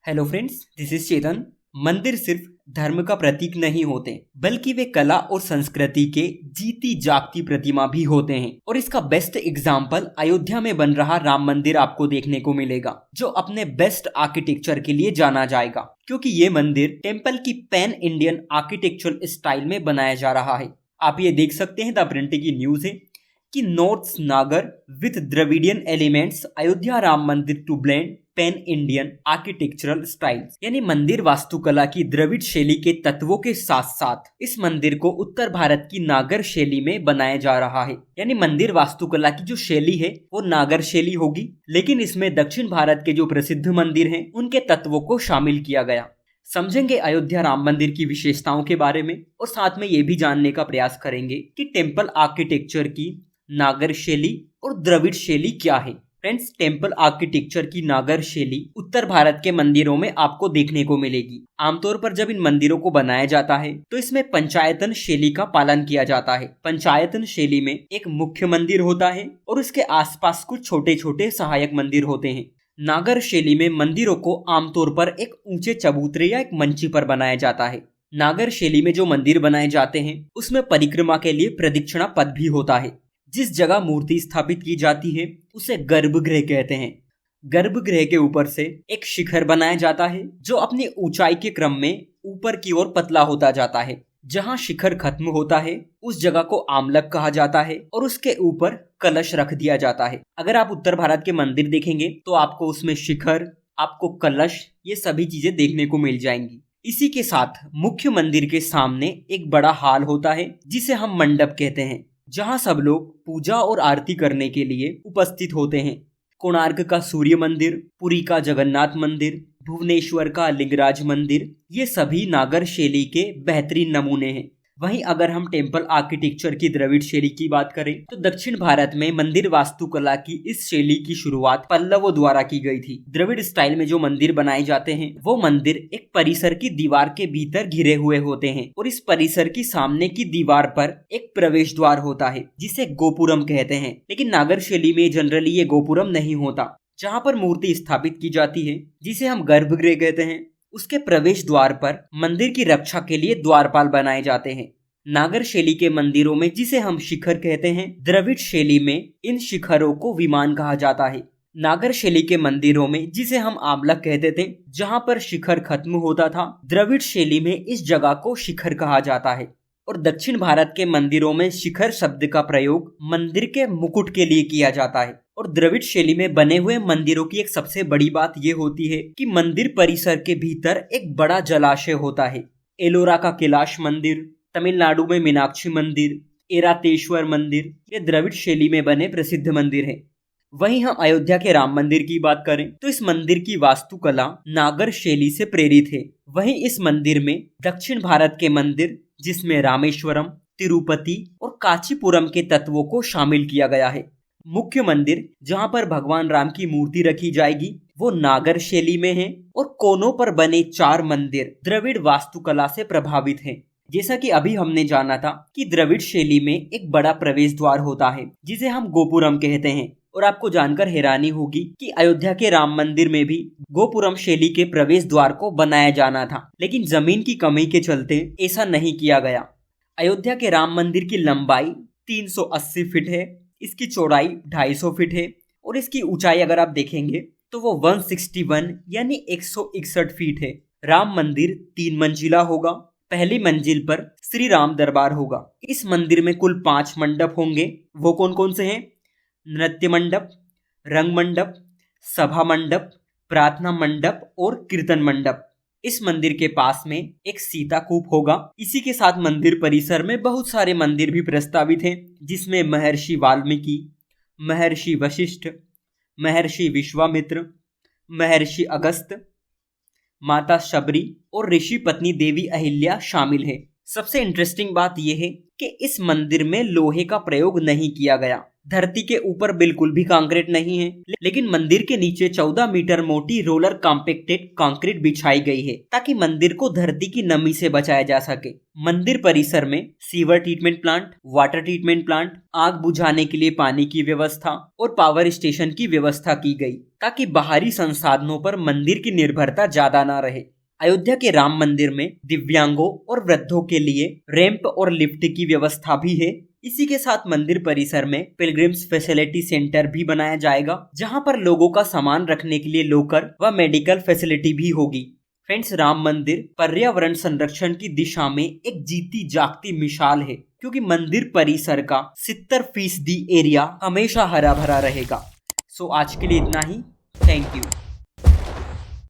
Hello friends, this is चेतन। मंदिर सिर्फ धर्म का प्रतीक नहीं होते, बल्कि वे कला और संस्कृति के जीती जागती प्रतिमा भी होते हैं। और इसका बेस्ट एग्जाम्पल अयोध्या में बन रहा राम मंदिर आपको देखने को मिलेगा, जो अपने बेस्ट आर्किटेक्चर के लिए जाना जाएगा, क्योंकि ये मंदिर टेम्पल की पैन इंडियन आर्किटेक्चरल स्टाइल में बनाया जा रहा है। आप ये देख सकते हैं, द प्रिंटिंग की न्यूज है कि north Nagara with Dravidian elements, Ayodhya Ram Mandir to blend pan Indian architectural styles. यानी मंदिर वास्तुकला की द्रविड़ शैली के तत्वों के साथ साथ इस मंदिर को उत्तर भारत की नागर शैली में बनाया जा रहा है। यानी मंदिर वास्तुकला की जो शैली है वो नागर शैली होगी, लेकिन इसमें दक्षिण भारत के जो प्रसिद्ध मंदिर हैं उनके तत्वों को शामिल किया गया। समझेंगे अयोध्या राम मंदिर की विशेषताओं के बारे में, और साथ में ये भी जानने का प्रयास करेंगे कि टेम्पल आर्किटेक्चर की नागर शैली और द्रविड़ शैली क्या है। फ्रेंड्स, टेम्पल आर्किटेक्चर की नागर शैली उत्तर भारत के मंदिरों में आपको देखने को मिलेगी। आमतौर पर जब इन मंदिरों को बनाया जाता है तो इसमें पंचायतन शैली का पालन किया जाता है। पंचायतन शैली में एक मुख्य मंदिर होता है और उसके आसपास कुछ छोटे छोटे सहायक मंदिर होते हैं। नागर शैली में मंदिरों को आमतौर पर एक ऊंचे चबूतरे या एक मंची पर बनाया जाता है। नागर शैली में जो मंदिर बनाए जाते हैं उसमें परिक्रमा के लिए प्रदक्षिणा पथ भी होता है। जिस जगह मूर्ति स्थापित की जाती है उसे गर्भगृह कहते हैं। गर्भगृह के ऊपर से एक शिखर बनाया जाता है जो अपनी ऊंचाई के क्रम में ऊपर की ओर पतला होता जाता है। जहां शिखर खत्म होता है उस जगह को आमलक कहा जाता है और उसके ऊपर कलश रख दिया जाता है। अगर आप उत्तर भारत के मंदिर देखेंगे तो आपको उसमें शिखर, आपको कलश, ये सभी चीजें देखने को मिल जाएंगी। इसी के साथ मुख्य मंदिर के सामने एक बड़ा हॉल होता है जिसे हम मंडप कहते हैं, जहां सब लोग पूजा और आरती करने के लिए उपस्थित होते हैं। कोणार्क का सूर्य मंदिर, पुरी का जगन्नाथ मंदिर, भुवनेश्वर का लिंगराज मंदिर, ये सभी नागर शैली के बेहतरीन नमूने हैं। वहीं अगर हम टेम्पल आर्किटेक्चर की द्रविड़ शैली की बात करें तो दक्षिण भारत में मंदिर वास्तुकला की इस शैली की शुरुआत पल्लवों द्वारा की गई थी। द्रविड़ स्टाइल में जो मंदिर बनाए जाते हैं वो मंदिर एक परिसर की दीवार के भीतर घिरे हुए होते हैं और इस परिसर की सामने की दीवार पर एक प्रवेश द्वार होता है जिसे गोपुरम कहते हैं। लेकिन नागर शैली में जनरली ये गोपुरम नहीं होता। जहाँ पर मूर्ति स्थापित की जाती है जिसे हम गर्भगृह कहते हैं, उसके प्रवेश द्वार पर मंदिर की रक्षा के लिए द्वारपाल बनाए जाते हैं। नागर शैली के मंदिरों में जिसे हम शिखर कहते हैं, द्रविड़ शैली में इन शिखरों को विमान कहा जाता है। नागर शैली के मंदिरों में जिसे हम आमलक कहते थे, जहां पर शिखर खत्म होता था, द्रविड़ शैली में इस जगह को शिखर कहा जाता है। और दक्षिण भारत के मंदिरों में शिखर शब्द का प्रयोग मंदिर के मुकुट के लिए किया जाता है। और द्रविड़ शैली में बने हुए मंदिरों की एक सबसे बड़ी बात यह होती है कि मंदिर परिसर के भीतर एक बड़ा जलाशय होता है। एलोरा का कैलाश मंदिर, तमिलनाडु में मीनाक्षी मंदिर, एरातेश्वर मंदिर, ये द्रविड़ शैली में बने प्रसिद्ध मंदिर है। वहीं हम अयोध्या के राम मंदिर की बात करें तो इस मंदिर की वास्तुकला नागर शैली से प्रेरित है। वहीं इस मंदिर में दक्षिण भारत के मंदिर जिसमें रामेश्वरम, तिरुपति और कांचीपुरम के तत्वों को शामिल किया गया है। मुख्य मंदिर जहां पर भगवान राम की मूर्ति रखी जाएगी वो नागर शैली में है और कोनों पर बने 4 मंदिर द्रविड़ वास्तुकला से प्रभावित हैं। जैसा कि अभी हमने जाना था कि द्रविड़ शैली में एक बड़ा प्रवेश द्वार होता है जिसे हम गोपुरम कहते हैं। और आपको जानकर हैरानी होगी कि अयोध्या के राम मंदिर में भी गोपुरम शैली के प्रवेश द्वार को बनाया जाना था, लेकिन जमीन की कमी के चलते ऐसा नहीं किया गया। अयोध्या के राम मंदिर की लंबाई 380 फीट है, इसकी चौड़ाई 250 फीट है और इसकी ऊंचाई अगर आप देखेंगे तो वो 161 यानी 161 फीट है। राम मंदिर 3 मंजिला होगा। पहली मंजिल पर श्री राम दरबार होगा। इस मंदिर में कुल 5 मंडप होंगे। वो कौन कौन से हैं? नृत्य मंडप, रंग मंडप, सभा मंडप, प्रार्थना मंडप और कीर्तन मंडप। इस मंदिर के पास में एक सीता कूप होगा। इसी के साथ मंदिर परिसर में बहुत सारे मंदिर भी प्रस्तावित हैं, जिसमें महर्षि वाल्मीकि, महर्षि वशिष्ठ, महर्षि विश्वामित्र, महर्षि अगस्त, माता शबरी और ऋषि पत्नी देवी अहिल्या शामिल है। सबसे इंटरेस्टिंग बात यह है कि इस मंदिर में लोहे का प्रयोग नहीं किया गया। धरती के ऊपर बिल्कुल भी कंक्रीट नहीं है, लेकिन मंदिर के नीचे 14 मीटर मोटी रोलर कॉम्पैक्टेड कंक्रीट बिछाई गई है ताकि मंदिर को धरती की नमी से बचाया जा सके। मंदिर परिसर में sewer treatment plant, water treatment plant, आग बुझाने के लिए पानी की व्यवस्था और पावर स्टेशन की व्यवस्था की गई ताकि बाहरी संसाधनों पर मंदिर की निर्भरता ज्यादा न रहे। अयोध्या के राम मंदिर में दिव्यांगों और वृद्धों के लिए रैंप और लिफ्ट की व्यवस्था भी है। इसी के साथ मंदिर परिसर में पिलग्रिम्स फैसिलिटी सेंटर भी बनाया जाएगा, जहां पर लोगों का सामान रखने के लिए लॉकर व मेडिकल फैसिलिटी भी होगी। फ्रेंड्स, राम मंदिर पर्यावरण संरक्षण की दिशा में एक जीती जागती मिसाल है, क्योंकि मंदिर परिसर का 70% एरिया हमेशा हरा भरा रहेगा। सो आज के लिए इतना ही। Thank you.